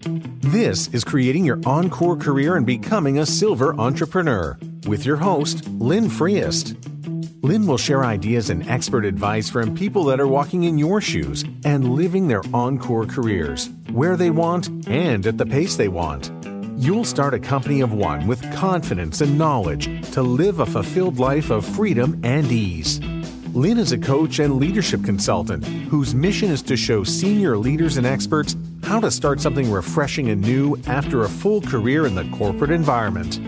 This is Creating Your Encore Career and Becoming a Silver Entrepreneur with your host, Lynn Freest. Lynn will share ideas and expert advice from people that are walking in your shoes and living their encore careers, where they want and at the pace they want. You'll start a company of one with confidence and knowledge to live a fulfilled life of freedom and ease. Lynn is a coach and leadership consultant whose mission is to show senior leaders and experts how to start something refreshing and new after a full career in the corporate environment.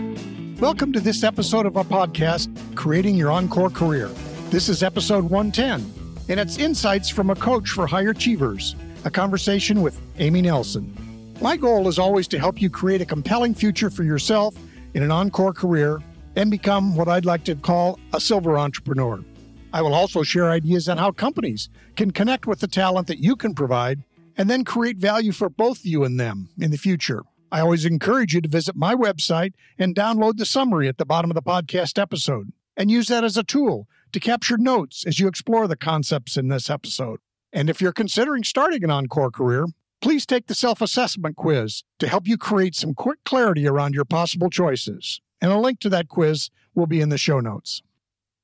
Welcome to this episode of our podcast, Creating Your Encore Career. This is episode 110, and it's insights from a coach for high achievers, a conversation with Amy Nelson. My goal is always to help you create a compelling future for yourself in an encore career and become what I'd like to call a silver entrepreneur. I will also share ideas on how companies can connect with the talent that you can provide and then create value for both you and them in the future. I always encourage you to visit my website and download the summary at the bottom of the podcast episode and use that as a tool to capture notes as you explore the concepts in this episode. And if you're considering starting an encore career, please take the self-assessment quiz to help you create some quick clarity around your possible choices. And a link to that quiz will be in the show notes.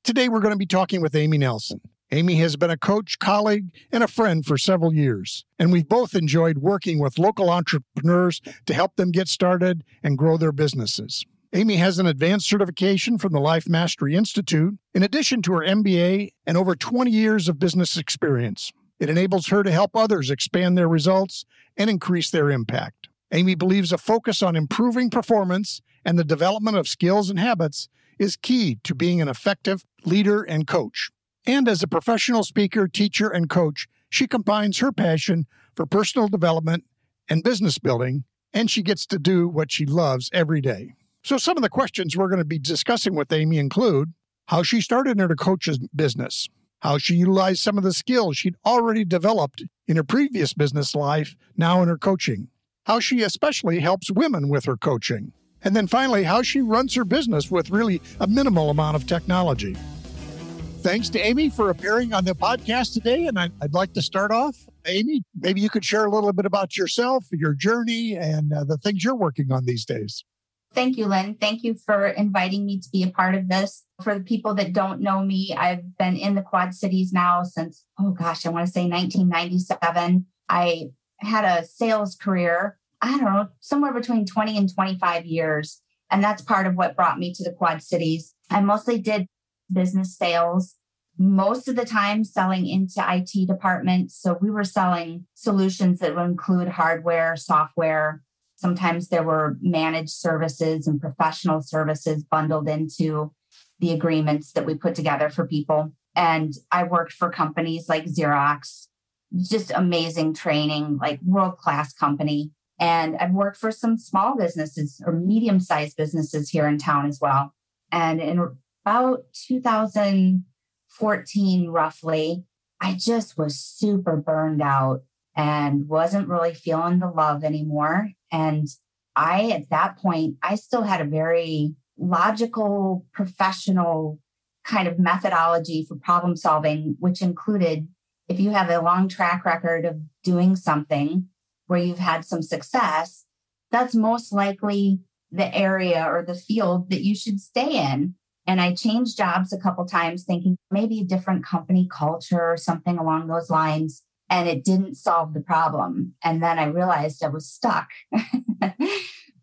Today, we're going to be talking with Amy Nelson. Amy has been a coach, colleague, and a friend for several years, and we've both enjoyed working with local entrepreneurs to help them get started and grow their businesses. Amy has an advanced certification from the Life Mastery Institute, in addition to her MBA and over 20 years of business experience. It enables her to help others expand their results and increase their impact. Amy believes a focus on improving performance and the development of skills and habits is key to being an effective leader and coach. And as a professional speaker, teacher, and coach, she combines her passion for personal development and business building, and she gets to do what she loves every day. So some of the questions we're going to be discussing with Amy include how she started in her coach's business, how she utilized some of the skills she'd already developed in her previous business life, now in her coaching, how she especially helps women with her coaching, and then finally, how she runs her business with really a minimal amount of technology. Thanks to Amy for appearing on the podcast today. And I'd like to start off. Amy, maybe you could share a little bit about yourself, your journey, and the things you're working on these days. Thank you, Lynn. Thank you for inviting me to be a part of this. For the people that don't know me, I've been in the Quad Cities now since, I want to say 1997. I had a sales career, somewhere between 20 and 25 years. And that's part of what brought me to the Quad Cities. I mostly did business sales, most of the time selling into IT departments. So we were selling solutions that would include hardware, software. Sometimes there were managed services and professional services bundled into the agreements that we put together for people. And I worked for companies like Xerox, just amazing training, like world-class company. And I've worked for some small businesses or medium-sized businesses here in town as well. And in about 2014, roughly, I just was super burned out and wasn't really feeling the love anymore. And at that point, I still had a very logical, professional kind of methodology for problem solving, which included if you have a long track record of doing something where you've had some success, that's most likely the area or the field that you should stay in. And I changed jobs a couple times thinking maybe a different company culture or something along those lines. And it didn't solve the problem. And then I realized I was stuck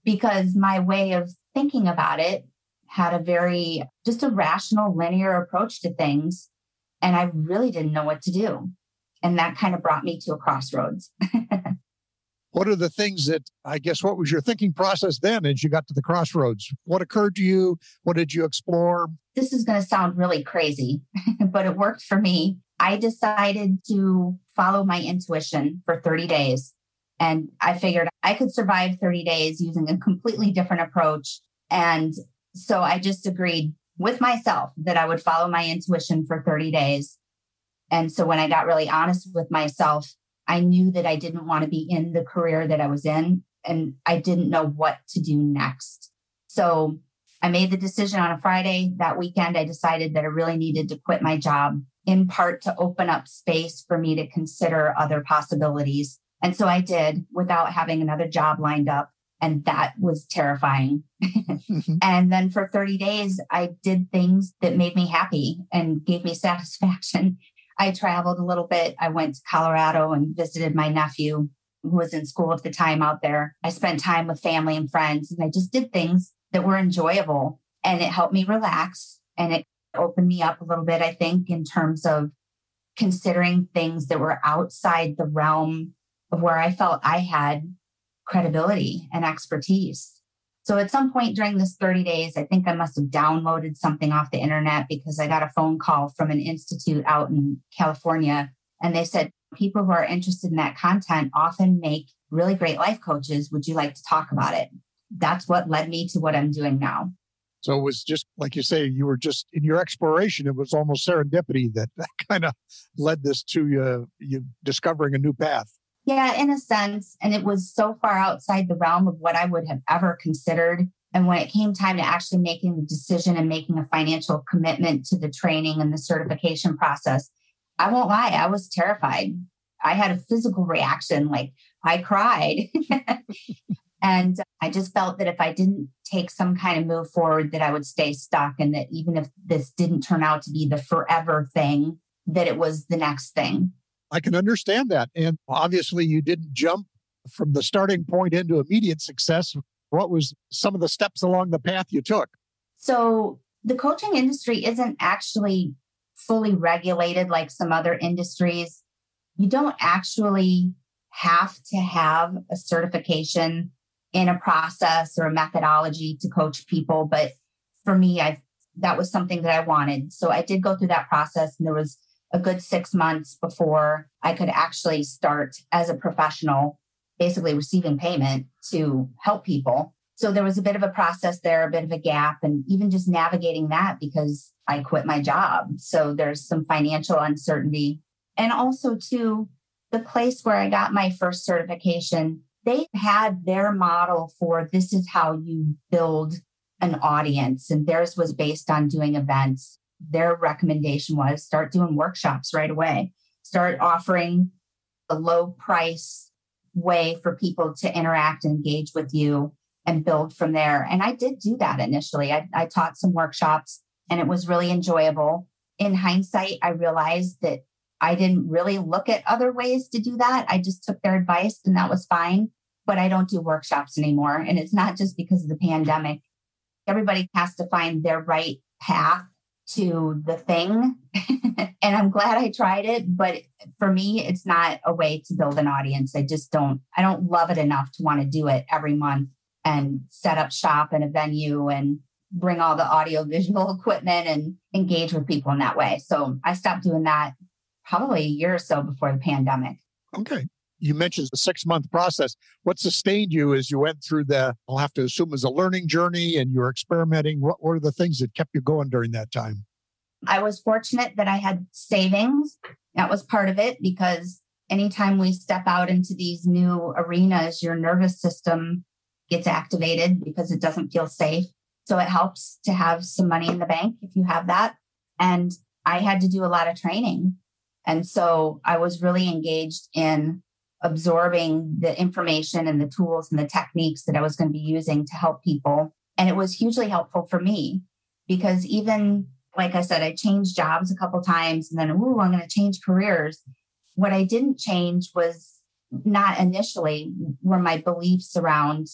because my way of thinking about it had just a rational, linear approach to things. And I really didn't know what to do. And that kind of brought me to a crossroads. What are the things what was your thinking process then as you got to the crossroads? What occurred to you? What did you explore? This is going to sound really crazy, but it worked for me. I decided to follow my intuition for 30 days. And I figured I could survive 30 days using a completely different approach. And so I just agreed with myself that I would follow my intuition for 30 days. And so when I got really honest with myself, I knew that I didn't want to be in the career that I was in, and I didn't know what to do next. So I made the decision on a Friday. That weekend, I decided that I really needed to quit my job, in part to open up space for me to consider other possibilities. And so I did without having another job lined up. And that was terrifying. And then for 30 days, I did things that made me happy and gave me satisfaction. I traveled a little bit. I went to Colorado and visited my nephew who was in school at the time out there. I spent time with family and friends, and I just did things that were enjoyable, and it helped me relax. And it opened me up a little bit, I think, in terms of considering things that were outside the realm of where I felt I had credibility and expertise. So at some point during this 30 days, I think I must have downloaded something off the internet because I got a phone call from an institute out in California. And they said, people who are interested in that content often make really great life coaches. Would you like to talk about it? That's what led me to what I'm doing now. So it was just, like you say, you were just in your exploration. It was almost serendipity that kind of led this to you discovering a new path. Yeah, in a sense. And it was so far outside the realm of what I would have ever considered. And when it came time to actually making the decision and making a financial commitment to the training and the certification process, I won't lie, I was terrified. I had a physical reaction, like I cried. And I just felt that if I didn't take some kind of move forward, that I would stay stuck. And that even if this didn't turn out to be the forever thing, that it was the next thing. I can understand that. And obviously you didn't jump from the starting point into immediate success. What was some of the steps along the path you took? So the coaching industry isn't actually fully regulated like some other industries. You don't actually have to have a certification in a process or a methodology to coach people. But for me, that was something that I wanted. So I did go through that process, and there was a good 6 months before I could actually start as a professional, basically receiving payment to help people. So there was a bit of a process there, a bit of a gap, and even just navigating that because I quit my job. So there's some financial uncertainty. And also too, the place where I got my first certification, they had their model for this is how you build an audience. And theirs was based on doing events. Their recommendation was start doing workshops right away, start offering a low price way for people to interact and engage with you and build from there. And I did do that initially. I taught some workshops and it was really enjoyable. In hindsight, I realized that I didn't really look at other ways to do that. I just took their advice and that was fine. But I don't do workshops anymore. And it's not just because of the pandemic. Everybody has to find their right path to the thing. And I'm glad I tried it. But for me, it's not a way to build an audience. I don't love it enough to want to do it every month and set up shop in a venue and bring all the audio visual equipment and engage with people in that way. So I stopped doing that probably a year or so before the pandemic. Okay. You mentioned the 6-month process. What sustained you as you went through I'll have to assume, as a learning journey and you were experimenting? What were the things that kept you going during that time? I was fortunate that I had savings. That was part of it, because anytime we step out into these new arenas, your nervous system gets activated because it doesn't feel safe. So it helps to have some money in the bank if you have that. And I had to do a lot of training. And so I was really engaged in absorbing the information and the tools and the techniques that I was going to be using to help people. And it was hugely helpful for me because even, like I said, I changed jobs a couple of times and then, I'm going to change careers. What I didn't change was not initially were my beliefs around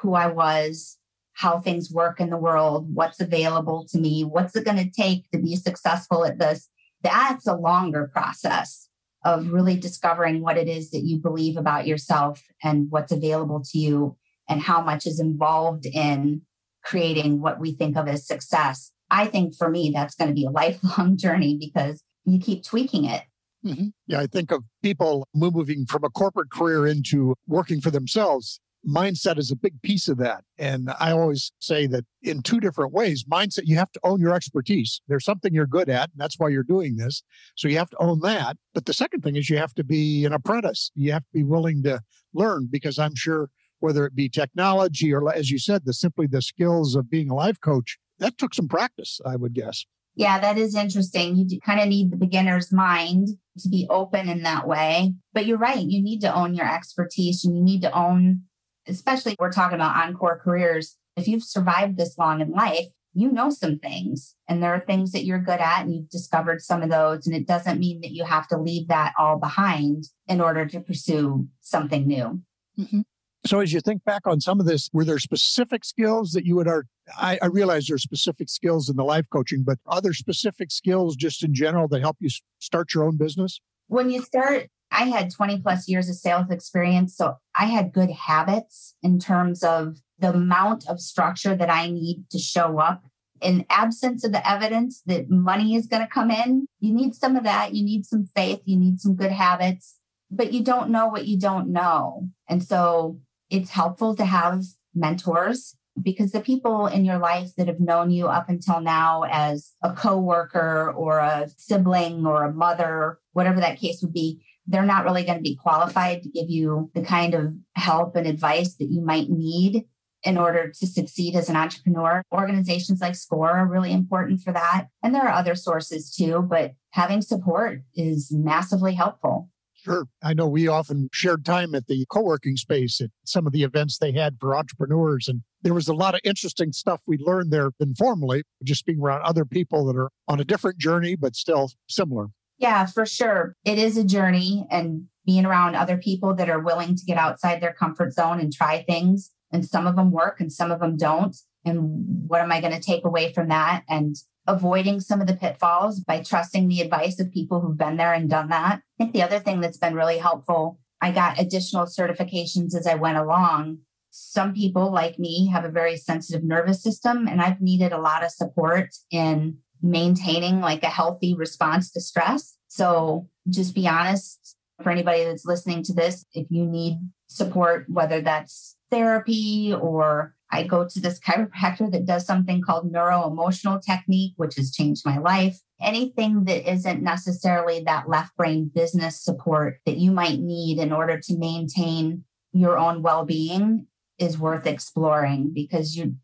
who I was, how things work in the world, what's available to me, what's it going to take to be successful at this. That's a longer process of really discovering what it is that you believe about yourself and what's available to you and how much is involved in creating what we think of as success. I think for me, that's going to be a lifelong journey because you keep tweaking it. Mm-hmm. Yeah, I think of people moving from a corporate career into working for themselves. Mindset is a big piece of that. And I always say that in 2 different ways. Mindset, you have to own your expertise. There's something you're good at, and that's why you're doing this. So you have to own that. But the second thing is you have to be an apprentice. You have to be willing to learn, because I'm sure whether it be technology or, as you said, simply the skills of being a life coach, that took some practice, I would guess. Yeah, that is interesting. You kind of need the beginner's mind to be open in that way. But you're right. You need to own your expertise and you need to own, especially if we're talking about encore careers. If you've survived this long in life, you know some things and there are things that you're good at and you've discovered some of those. And it doesn't mean that you have to leave that all behind in order to pursue something new. Mm-hmm. So as you think back on some of this, were there specific skills that you would I realize there's specific skills in the life coaching, but other specific skills just in general that help you start your own business? When you start, I had 20 plus years of sales experience. So I had good habits in terms of the amount of structure that I need to show up. In absence of the evidence that money is going to come in, you need some of that. You need some faith. You need some good habits, but you don't know what you don't know. And so it's helpful to have mentors because the people in your life that have known you up until now as a coworker or a sibling or a mother, whatever that case would be, they're not really going to be qualified to give you the kind of help and advice that you might need in order to succeed as an entrepreneur. Organizations like SCORE are really important for that. And there are other sources too, but having support is massively helpful. Sure. I know we often shared time at the co-working space at some of the events they had for entrepreneurs. And there was a lot of interesting stuff we learned there informally, just being around other people that are on a different journey, but still similar. Yeah, for sure. It is a journey, and being around other people that are willing to get outside their comfort zone and try things. And some of them work and some of them don't. And what am I going to take away from that? And avoiding some of the pitfalls by trusting the advice of people who've been there and done that. I think the other thing that's been really helpful, I got additional certifications as I went along. Some people like me have a very sensitive nervous system, and I've needed a lot of support in maintaining like a healthy response to stress. So just be honest for anybody that's listening to this, if you need support, whether that's therapy or I go to this chiropractor that does something called neuro-emotional technique, which has changed my life. Anything that isn't necessarily that left brain business support that you might need in order to maintain your own well-being is worth exploring, because you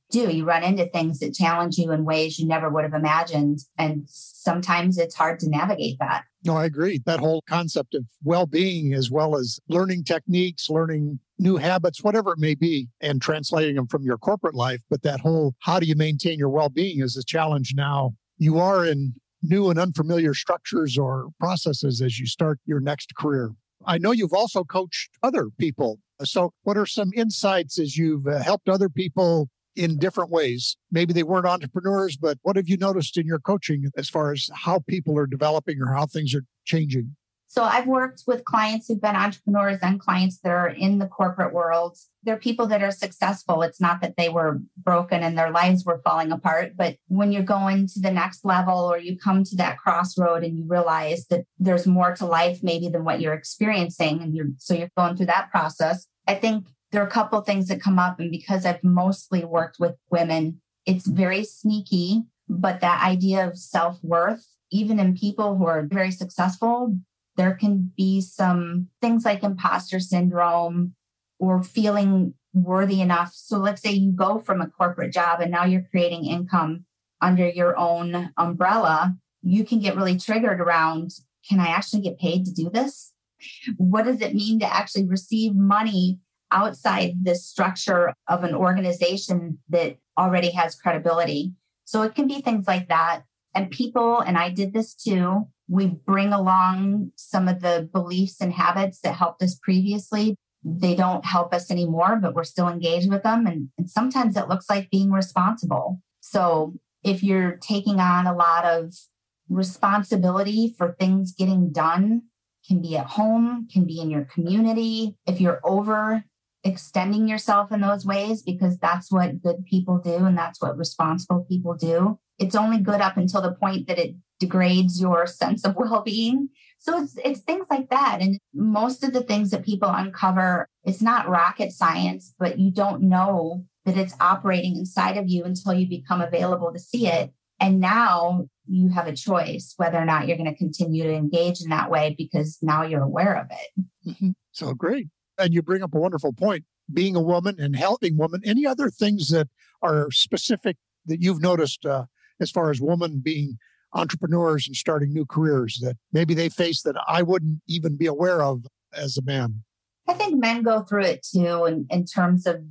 run into things that challenge you in ways you never would have imagined. And sometimes it's hard to navigate that. No, I agree. That whole concept of well-being, as well as learning techniques, learning new habits, whatever it may be, and translating them from your corporate life. But that whole, how do you maintain your well-being is a challenge now. You are in new and unfamiliar structures or processes as you start your next career. I know you've also coached other people. So what are some insights as you've helped other people in different ways? Maybe they weren't entrepreneurs, but what have you noticed in your coaching as far as how people are developing or how things are changing? So I've worked with clients who've been entrepreneurs and clients that are in the corporate world. They're people that are successful. It's not that they were broken and their lives were falling apart, but when you're going to the next level or you come to that crossroad and you realize that there's more to life maybe than what you're experiencing, and you're going through that process. I think there are a couple of things that come up, and because I've mostly worked with women, it's very sneaky, but that idea of self-worth, even in people who are very successful, there can be some things like imposter syndrome or feeling worthy enough. So let's say you go from a corporate job and now you're creating income under your own umbrella. You can get really triggered around, can I actually get paid to do this? What does it mean to actually receive money outside this structure of an organization that already has credibility? So it can be things like that. And people, and I did this too, we bring along some of the beliefs and habits that helped us previously. They don't help us anymore, but we're still engaged with them. And sometimes it looks like being responsible. So if you're taking on a lot of responsibility for things getting done, can be at home, can be in your community. If you're overextending yourself in those ways, because that's what good people do and that's what responsible people do, it's only good up until the point that it degrades your sense of well-being. So it's things like that. And most of the things that people uncover, it's not rocket science, but you don't know that it's operating inside of you until you become available to see it. And now you have a choice whether or not you're going to continue to engage in that way, because now you're aware of it. Mm-hmm. So great. And you bring up a wonderful point, being a woman and helping women. Any other things that are specific that you've noticed as far as women being entrepreneurs and starting new careers that maybe they face that I wouldn't even be aware of as a man? I think men go through it too, in terms of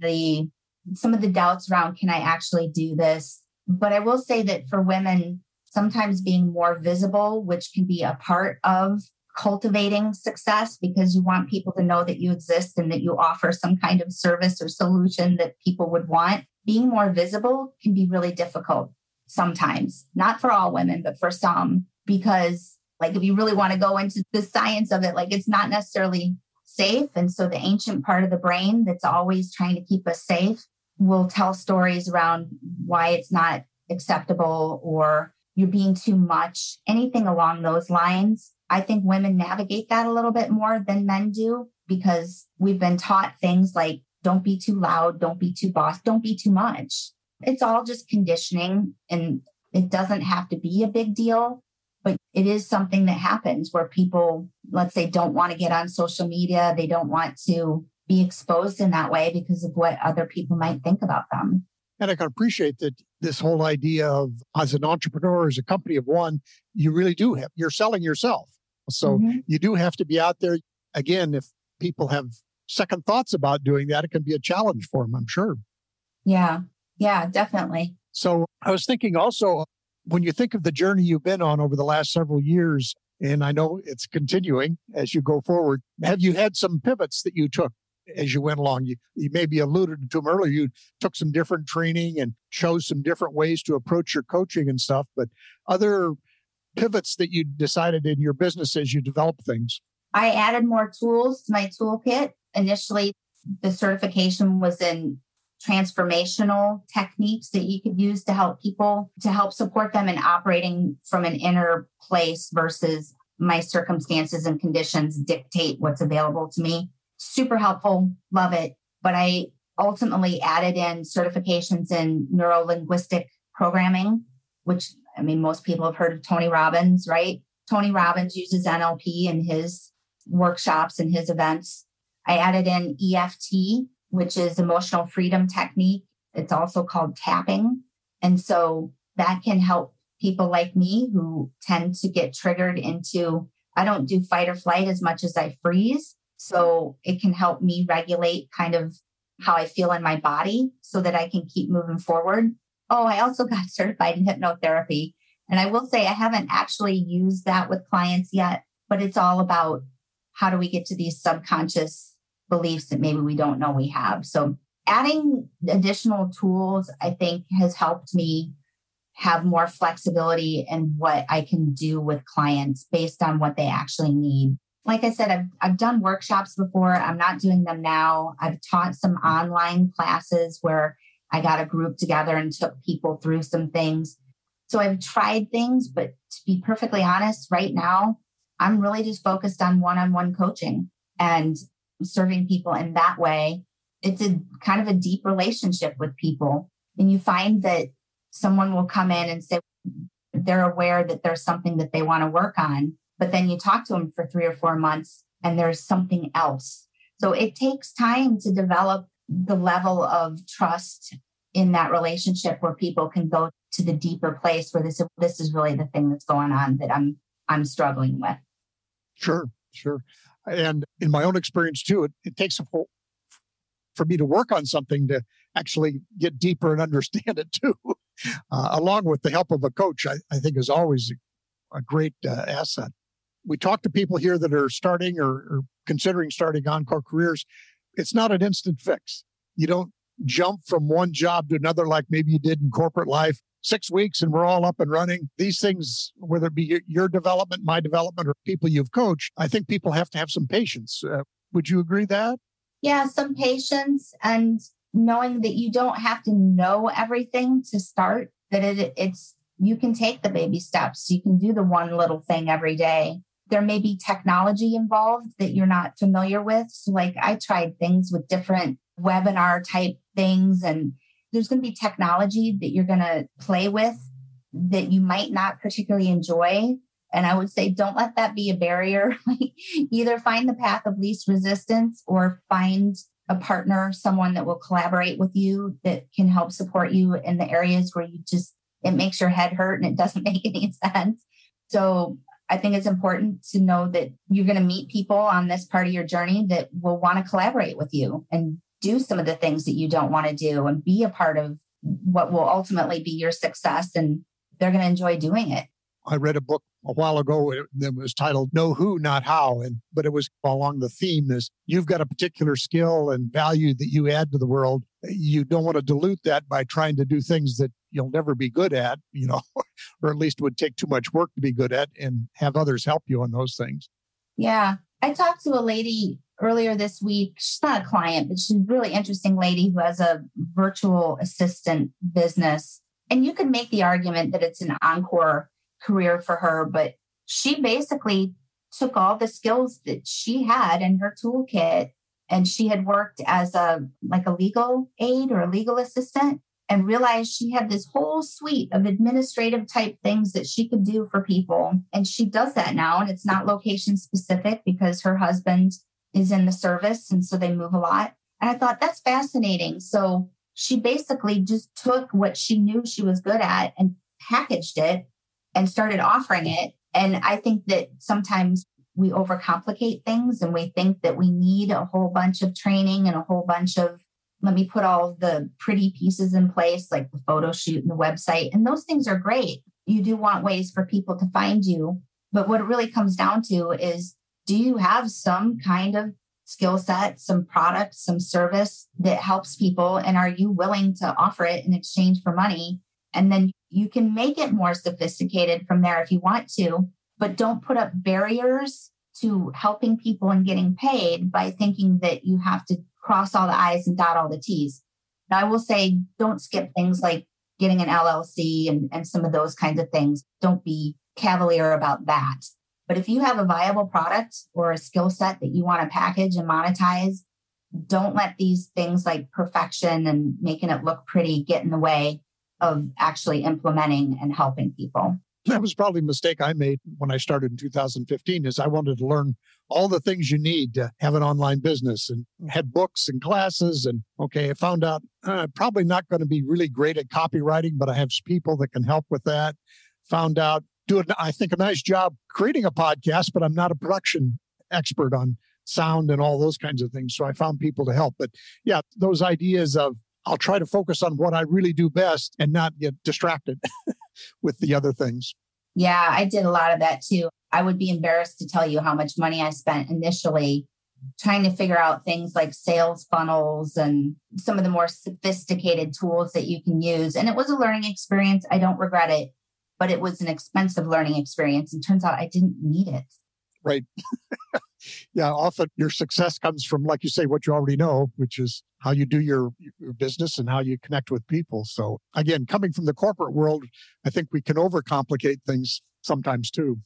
some of the doubts around, can I actually do this? But I will say that for women, sometimes being more visible, which can be a part of cultivating success, because you want people to know that you exist and that you offer some kind of service or solution that people would want. Being more visible can be really difficult sometimes, not for all women, but for some, because like if you really want to go into the science of it, like it's not necessarily safe. And so the ancient part of the brain that's always trying to keep us safe will tell stories around why it's not acceptable or you're being too much, anything along those lines. I think women navigate that a little bit more than men do because we've been taught things like, don't be too loud, don't be too boss, don't be too much. It's all just conditioning and it doesn't have to be a big deal, but it is something that happens where people, let's say, don't want to get on social media. They don't want to be exposed in that way because of what other people might think about them. And I can appreciate that this whole idea of as an entrepreneur, as a company of one, you really do have, you're selling yourself. So you do have to be out there. Again, if people have second thoughts about doing that, it can be a challenge for them, I'm sure. Yeah, definitely. So I was thinking also, when you think of the journey you've been on over the last several years, and I know it's continuing as you go forward, have you had some pivots that you took as you went along? You maybe alluded to them earlier. You took some different training and chose some different ways to approach your coaching and stuff, but other pivots that you decided in your business as you developed things? I added more tools to my toolkit. Initially, the certification was in transformational techniques that you could use to help people, to help support them in operating from an inner place versus my circumstances and conditions dictate what's available to me. Super helpful. Love it. But I ultimately added in certifications in neuro-linguistic programming, which, I mean, most people have heard of Tony Robbins, right? Tony Robbins uses NLP in his workshops and his events. I added in EFT, which is emotional freedom technique. It's also called tapping. And so that can help people like me who tend to get triggered into, I don't do fight or flight as much as I freeze. So it can help me regulate kind of how I feel in my body so that I can keep moving forward. Oh, I also got certified in hypnotherapy. And I will say I haven't actually used that with clients yet, but it's all about how do we get to these subconscious beliefs that maybe we don't know we have. So adding additional tools, I think, has helped me have more flexibility in what I can do with clients based on what they actually need. Like I said, I've done workshops before. I'm not doing them now. I've taught some online classes where I got a group together and took people through some things. So I've tried things, but to be perfectly honest, right now, I'm really just focused on one-on-one coaching and serving people in that way. It's a kind of a deep relationship with people. And you find that someone will come in and say they're aware that there's something that they want to work on, but then you talk to them for 3 or 4 months and there's something else. So it takes time to develop the level of trust in that relationship where people can go to the deeper place where this is really the thing that's going on that I'm struggling with. Sure. And in my own experience too, it takes for me to work on something to actually get deeper and understand it too, along with the help of a coach, I think is always a great asset. We talk to people here that are starting or considering starting encore careers. It's not an instant fix. You don't jump from one job to another like maybe you did in corporate life. 6 weeks and we're all up and running. These things, whether it be your development, my development, or people you've coached, I think people have to have some patience. Would you agree that? Yeah, some patience and knowing that you don't have to know everything to start, that it's you can take the baby steps. You can do the one little thing every day. There may be technology involved that you're not familiar with. So like I tried things with different webinar type things, and there's going to be technology that you're going to play with that you might not particularly enjoy. And I would say, don't let that be a barrier. Either find the path of least resistance or find a partner, someone that will collaborate with you that can help support you in the areas where it makes your head hurt and it doesn't make any sense. So I think it's important to know that you're going to meet people on this part of your journey that will want to collaborate with you and do some of the things that you don't want to do and be a part of what will ultimately be your success. And they're going to enjoy doing it. I read a book a while ago that was titled Know Who, Not How. But it was along the theme is you've got a particular skill and value that you add to the world. You don't want to dilute that by trying to do things that you'll never be good at, or at least would take too much work to be good at, and have others help you on those things. Yeah. I talked to a lady earlier this week. She's not a client, but she's a really interesting lady who has a virtual assistant business. And you could make the argument that it's an encore career for her, but she basically took all the skills that she had in her toolkit, and she had worked as a legal aid or a legal assistant, and realized she had this whole suite of administrative type things that she could do for people. And she does that now, and it's not location specific because her husband is in the service, and so they move a lot. And I thought that's fascinating. So she basically just took what she knew she was good at and packaged it and started offering it. And I think that sometimes we overcomplicate things and we think that we need a whole bunch of training and a whole bunch of, let me put all the pretty pieces in place, like the photo shoot and the website. And those things are great. You do want ways for people to find you. But what it really comes down to is, do you have some kind of skill set, some product, some service that helps people? And are you willing to offer it in exchange for money? And then you can make it more sophisticated from there if you want to, but don't put up barriers to helping people and getting paid by thinking that you have to cross all the I's and dot all the T's. Now, I will say, don't skip things like getting an LLC and some of those kinds of things. Don't be cavalier about that. But if you have a viable product or a skill set that you want to package and monetize, don't let these things like perfection and making it look pretty get in the way of actually implementing and helping people. That was probably a mistake I made when I started in 2015, is I wanted to learn all the things you need to have an online business, and had books and classes. And I found out I'm probably not going to be really great at copywriting, but I have people that can help with that. Found out doing, I think, a nice job creating a podcast, but I'm not a production expert on sound and all those kinds of things. So I found people to help. But yeah, those ideas of, I'll try to focus on what I really do best and not get distracted with the other things. Yeah, I did a lot of that too. I would be embarrassed to tell you how much money I spent initially trying to figure out things like sales funnels and some of the more sophisticated tools that you can use. And it was a learning experience. I don't regret it, but it was an expensive learning experience. And turns out I didn't need it. Right. Yeah, often your success comes from, like you say, what you already know, which is how you do your business and how you connect with people. So again, coming from the corporate world, I think we can overcomplicate things sometimes too.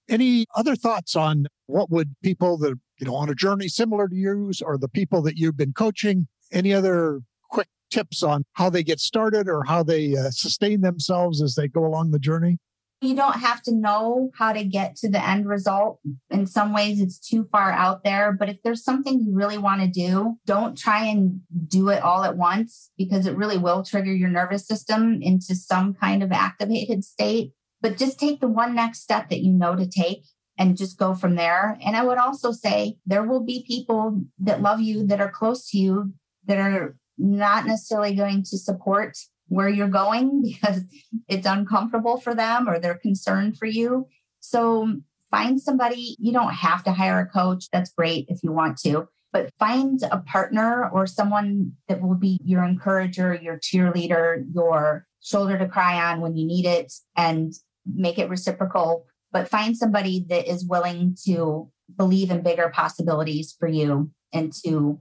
Any other thoughts on what would people that, on a journey similar to yours, or the people that you've been coaching, any other quick tips on how they get started or how they sustain themselves as they go along the journey? You don't have to know how to get to the end result. In some ways, it's too far out there. But if there's something you really want to do, don't try and do it all at once, because it really will trigger your nervous system into some kind of activated state. But just take the one next step that you know to take and just go from there. And I would also say there will be people that love you, that are close to you, that are not necessarily going to support where you're going because it's uncomfortable for them or they're concerned for you. So find somebody. You don't have to hire a coach. That's great if you want to, but find a partner or someone that will be your encourager, your cheerleader, your shoulder to cry on when you need it, and make it reciprocal. But find somebody that is willing to believe in bigger possibilities for you and to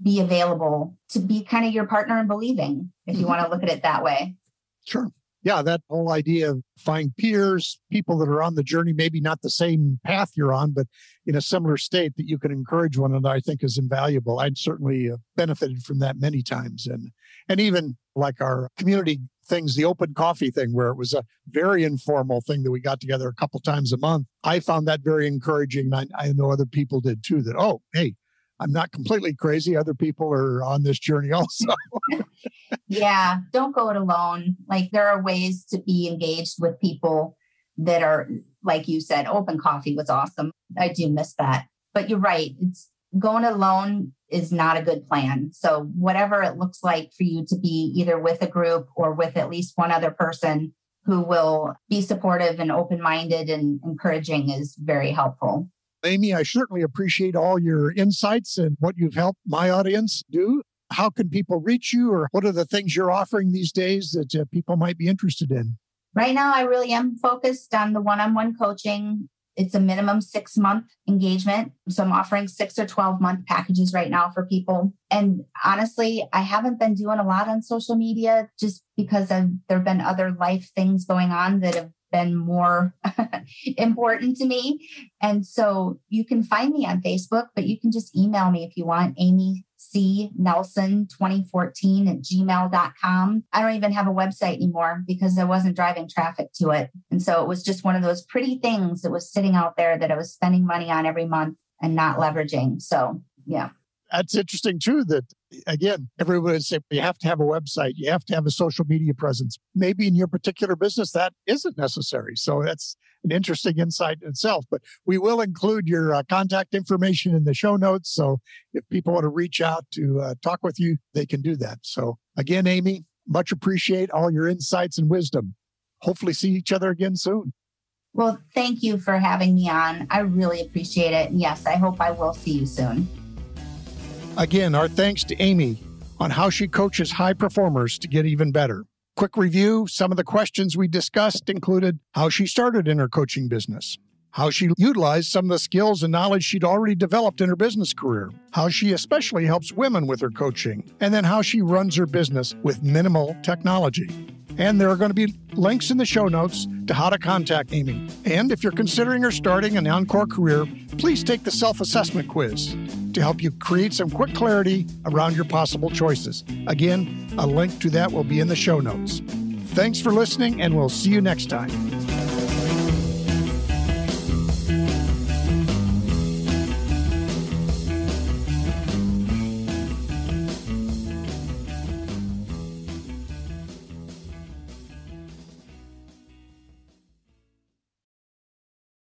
be available to be kind of your partner in believing, if you want to look at it that way. Sure. Yeah, that whole idea of find peers, people that are on the journey, maybe not the same path you're on, but in a similar state that you can encourage one another, I think is invaluable. I'd certainly benefited from that many times. And even like our community things, the open coffee thing, where it was a very informal thing that we got together a couple times a month. I found that very encouraging. I know other people did too, that, oh, hey, I'm not completely crazy. Other people are on this journey also. Yeah, don't go it alone. Like there are ways to be engaged with people that are, like you said, open coffee was awesome. I do miss that. But you're right. It's going alone is not a good plan. So whatever it looks like for you to be either with a group or with at least one other person who will be supportive and open-minded and encouraging is very helpful. Amy, I certainly appreciate all your insights and what you've helped my audience do. How can people reach you, or what are the things you're offering these days that people might be interested in? Right now, I really am focused on the one-on-one coaching. It's a minimum 6-month engagement. So I'm offering 6 or 12-month packages right now for people. And honestly, I haven't been doing a lot on social media just because there have been other life things going on that have been more important to me. And so you can find me on Facebook, but you can just email me if you want, amycnelson2014@gmail.com. I don't even have a website anymore because I wasn't driving traffic to it. And so it was just one of those pretty things that was sitting out there that I was spending money on every month and not leveraging. So, yeah. That's interesting too, that again, everyone would say you have to have a website, you have to have a social media presence. Maybe in your particular business, that isn't necessary. So that's an interesting insight in itself. But we will include your contact information in the show notes. So if people want to reach out to talk with you, they can do that. So again, Amy, much appreciate all your insights and wisdom. Hopefully see each other again soon. Well, thank you for having me on. I really appreciate it. And yes, I hope I will see you soon. Again, our thanks to Amy on how she coaches high performers to get even better. Quick review, some of the questions we discussed included how she started in her coaching business, how she utilized some of the skills and knowledge she'd already developed in her business career, how she especially helps women with her coaching, and then how she runs her business with minimal technology. And there are going to be links in the show notes to how to contact Amy. And if you're considering or starting an Encore career, please take the self-assessment quiz to help you create some quick clarity around your possible choices. Again, a link to that will be in the show notes. Thanks for listening, and we'll see you next time.